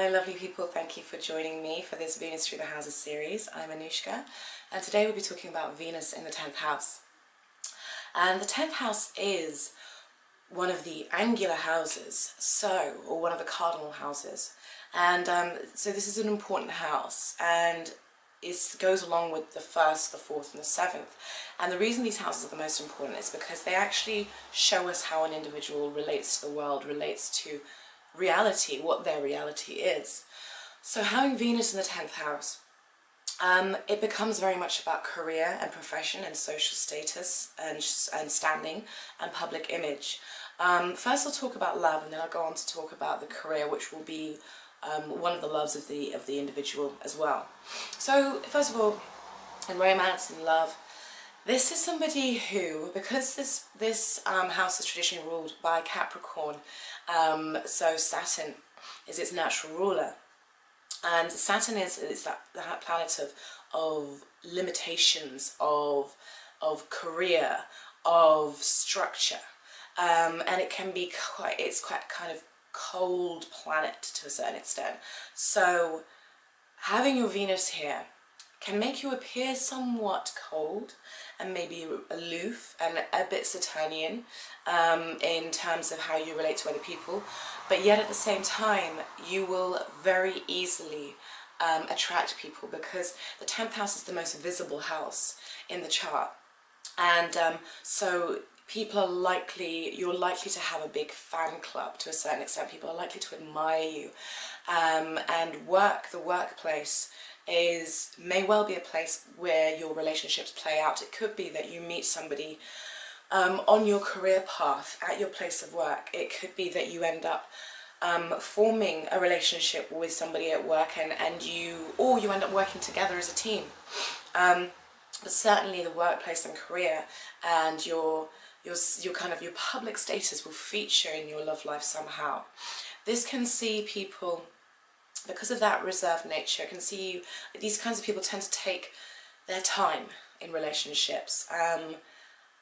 Hi lovely people, thank you for joining me for this Venus Through the Houses series. I'm Anushka and today we'll be talking about Venus in the 10th house. And the 10th house is one of the angular houses, or one of the cardinal houses. And so this is an important house, and it goes along with the 1st, the 4th and the 7th. And the reason these houses are the most important is because they actually show us how an individual relates to the world, relates to reality, what their reality is. So having Venus in the 10th house, it becomes very much about career and profession and social status and standing and public image. First I'll talk about love, and then I'll go on to talk about the career, which will be one of the loves of the individual as well. So first of all, in romance and love, this is somebody who, because this house is traditionally ruled by Capricorn, so Saturn is its natural ruler, and Saturn is that planet of limitations, of career, of structure, and it can be quite kind of cold planet to a certain extent. So having your Venus here can make you appear somewhat cold and maybe aloof and a bit Saturnian in terms of how you relate to other people, but yet at the same time you will very easily attract people, because the 10th house is the most visible house in the chart, and so people are you're likely to have a big fan club to a certain extent. People are likely to admire you, and the workplace may well be a place where your relationships play out. It could be that you meet somebody on your career path at your place of work. It could be that you end up forming a relationship with somebody at work, or you end up working together as a team. But certainly the workplace and career and your public status will feature in your love life somehow. This can see people, because of that reserved nature, these kinds of people tend to take their time in relationships.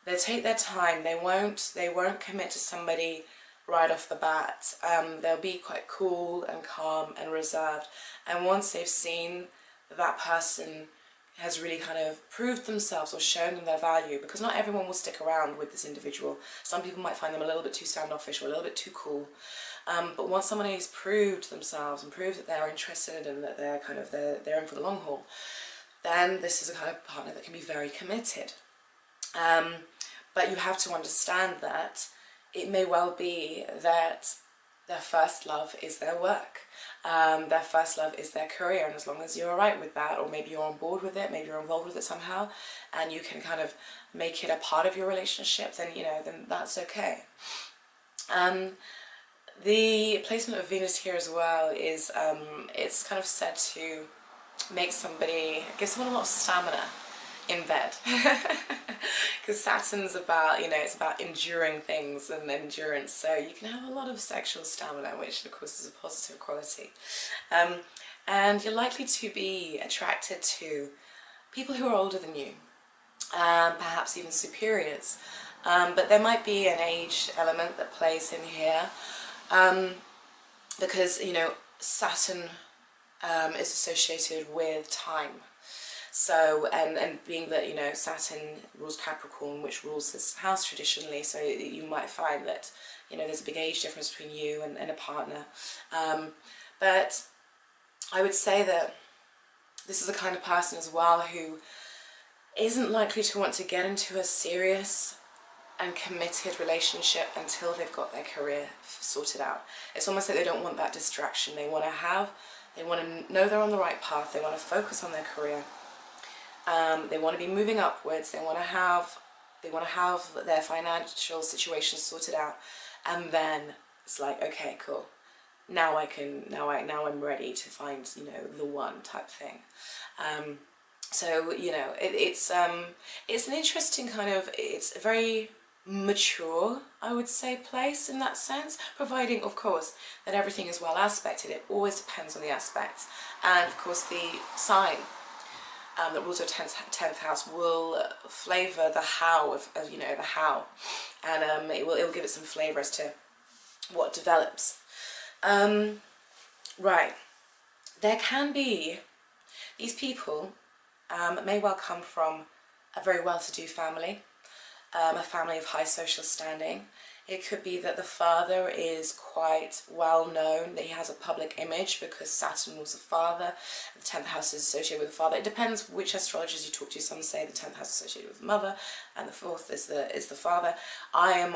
They take their time. They won't commit to somebody right off the bat. They'll be quite cool and calm and reserved. And once they've seen that person has really kind of proved themselves or shown them their value, because not everyone will stick around with this individual. Some people might find them a little bit too standoffish or a little bit too cool. But once somebody has proved themselves and proved that they're interested and that they're in for the long haul, then this is a kind of partner that can be very committed. But you have to understand that it may well be that their first love is their work. Their first love is their career, and as long as you're alright with that, or maybe you're on board with it, maybe you're involved with it somehow, and you can kind of make it a part of your relationship, then then that's okay. The placement of Venus here as well is it's kind of said to give someone a lot of stamina in bed, because Saturn's about, it's about enduring things and endurance, so you can have a lot of sexual stamina, which of course is a positive quality, and you're likely to be attracted to people who are older than you, perhaps even superiors, but there might be an age element that plays in here, because Saturn is associated with time. So, and being that, Saturn rules Capricorn, which rules this house traditionally, so you might find that, there's a big age difference between you and a partner. But I would say that this is the kind of person as well who isn't likely to want to get into a serious and committed relationship until they've got their career sorted out. It's almost like they don't want that distraction. They want to know they're on the right path. They want to focus on their career. They want to be moving upwards. They want to have their financial situation sorted out, and then it's like, okay, cool. Now I'm ready to find the one type thing. So it's an interesting it's a very mature, I would say, place in that sense, providing of course that everything is well aspected. It always depends on the aspects, and of course the sign that rules your 10th house will flavour the how of the how, and it will give it some flavour as to what develops. Right, there can be, these people may well come from a very well-to-do family, a family of high social standing. It could be that the father is quite well known, that he has a public image because Saturn was the father, the 10th house is associated with the father. It depends which astrologers you talk to. Some say the 10th house is associated with the mother and the 4th is the father. I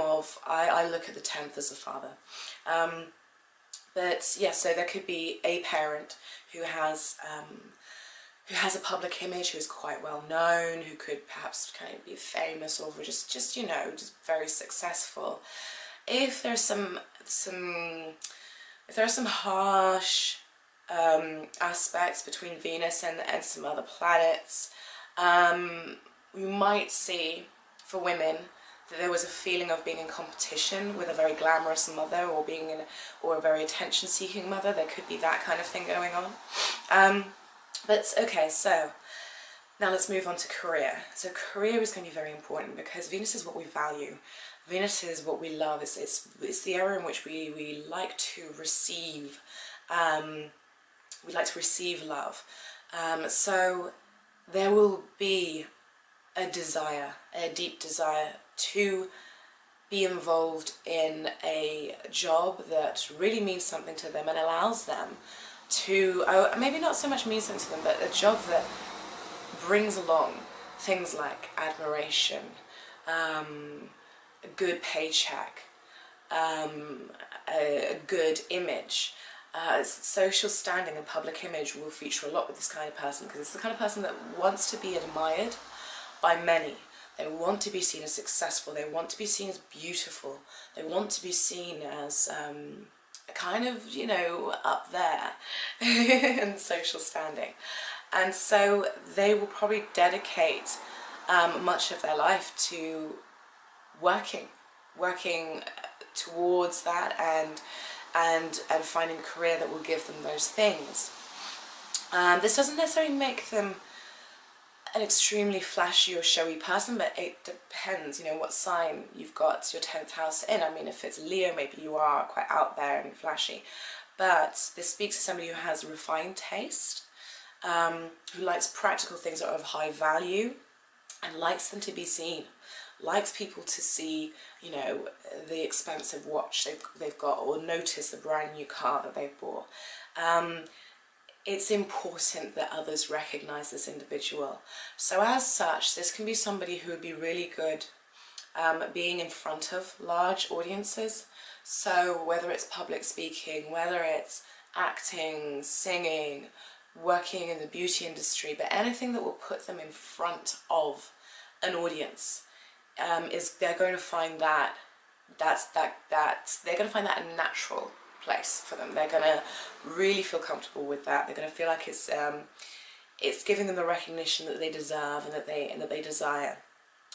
look at the 10th as the father. But yeah, so there could be a parent who has a public image, who is quite well known, who could perhaps kind of be famous or just you know, just very successful. If there's some harsh aspects between Venus and some other planets, we might see for women that there was a feeling of being in competition with a very glamorous mother, or a very attention-seeking mother. There could be that kind of thing going on. But okay, so now let's move on to career. So career is going to be very important because Venus is what we value. Venus is what we love. It's the area in which we like to receive. We like to receive love. So there will be a desire, a deep desire to be involved in a job that really means something to them and allows them to, maybe not so much means something to them, but a job that brings along things like admiration, a good paycheck, a good image. Social standing and public image will feature a lot with this kind of person, because it's the kind of person that wants to be admired by many. They want to be seen as successful, they want to be seen as beautiful, they want to be seen as kind of, you know, up there in social standing. And so they will probably dedicate much of their life to working towards that and finding a career that will give them those things. This doesn't necessarily make them an extremely flashy or showy person, but it depends, you know, what sign you've got your 10th house in. I mean, if it's Leo, maybe you are quite out there and flashy. But this speaks to somebody who has refined taste, who likes practical things that are of high value and likes them to be seen, likes people to see, you know, the expensive watch they've got, or notice the brand new car that they've bought. It's important that others recognize this individual. So as such, this can be somebody who would be really good being in front of large audiences. So whether it's public speaking, whether it's acting, singing, working in the beauty industry, but anything that will put them in front of an audience, they're going to find that they're going to find that a natural place for them. They're going to really feel comfortable with that. They're going to feel like it's giving them the recognition that they deserve and that they desire.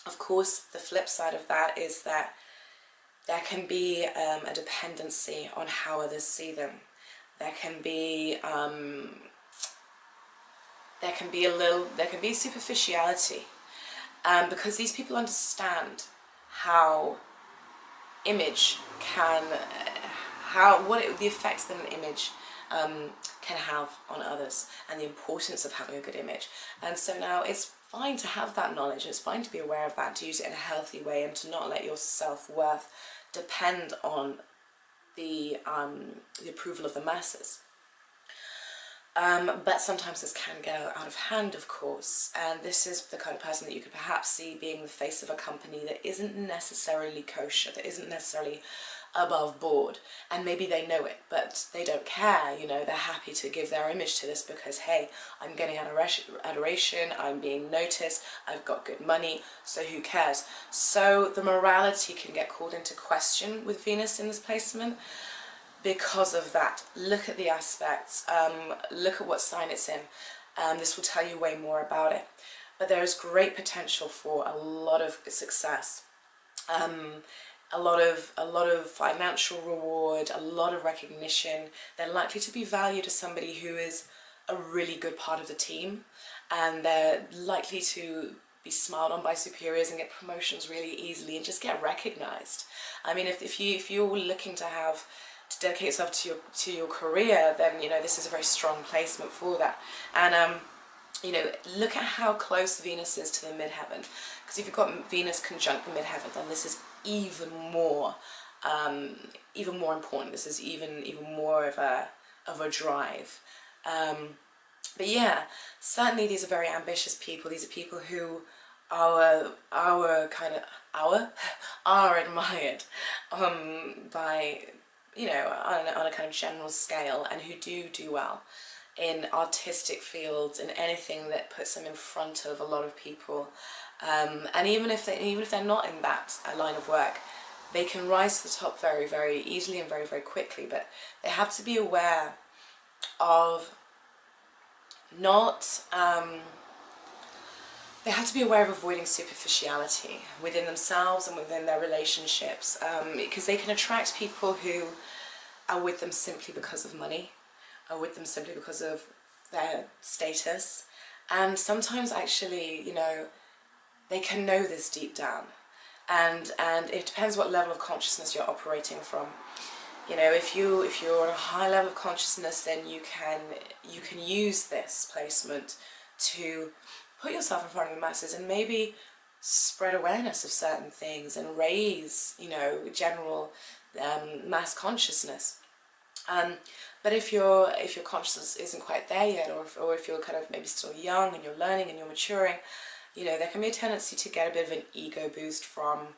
Of course, the flip side of that is that there can be a dependency on how others see them. There can be superficiality, because these people understand how image can, the effects that an image can have on others, and the importance of having a good image. And so now it's fine to have that knowledge, it's fine to be aware of that, to use it in a healthy way, and to not let your self-worth depend on the approval of the masses. But sometimes this can go out of hand, of course, and this is the kind of person that you could perhaps see being the face of a company that isn't necessarily kosher, that isn't necessarily above board, and maybe they know it, but they don't care, you know, they're happy to give their image to this because, hey, I'm getting adoration, I'm being noticed, I've got good money, so who cares? So the morality can get called into question with Venus in this placement because of that. Look at the aspects, look at what sign it's in. This will tell you way more about it. But there is great potential for a lot of success. A lot of financial reward, a lot of recognition. They're likely to be valued as somebody who is a really good part of the team, and they're likely to be smiled on by superiors and get promotions really easily and just get recognized. I mean, if you're looking to have to dedicate yourself to your career, then you know this is a very strong placement for that. And you know, look at how close Venus is to the midheaven, because if you've got Venus conjunct the midheaven, then this is even more important. This is even more of a drive. But yeah, certainly these are very ambitious people. These are people who are admired by, you know, on a kind of general scale, and who do well in artistic fields, in anything that puts them in front of a lot of people. And even if they're not in that line of work, they can rise to the top very, very easily and very, very quickly. But they have to be aware of they have to be aware of avoiding superficiality within themselves and within their relationships, because they can attract people who are with them simply because of money, are with them simply because of their status, and sometimes actually, you know, they can know this deep down, and it depends what level of consciousness you're operating from. You know, if you're on a high level of consciousness, then you can use this placement to put yourself in front of the masses and maybe spread awareness of certain things and raise, you know, general mass consciousness. But if your consciousness isn't quite there yet, or if you're kind of maybe still young and you're learning and you're maturing, you know, there can be a tendency to get a bit of an ego boost from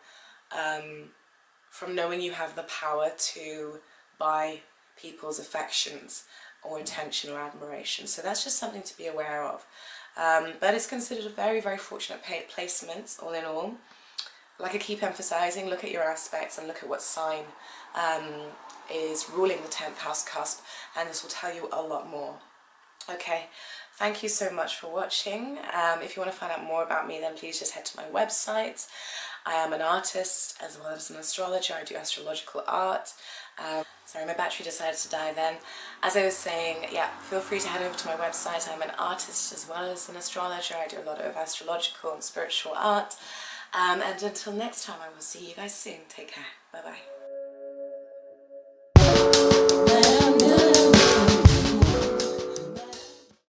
knowing you have the power to buy people's affections or attention or admiration. So that's just something to be aware of. But it's considered a very, very fortunate placement, all in all. Like I keep emphasizing, look at your aspects and look at what sign is ruling the 10th house cusp, and this will tell you a lot more. Okay, thank you so much for watching. If you want to find out more about me, then please just head to my website. I am an artist as well as an astrologer. I do astrological art. Sorry, my battery decided to die then. As I was saying, yeah, feel free to head over to my website. I'm an artist as well as an astrologer. I do a lot of astrological and spiritual art. And until next time, I will see you guys soon. Take care. Bye-bye.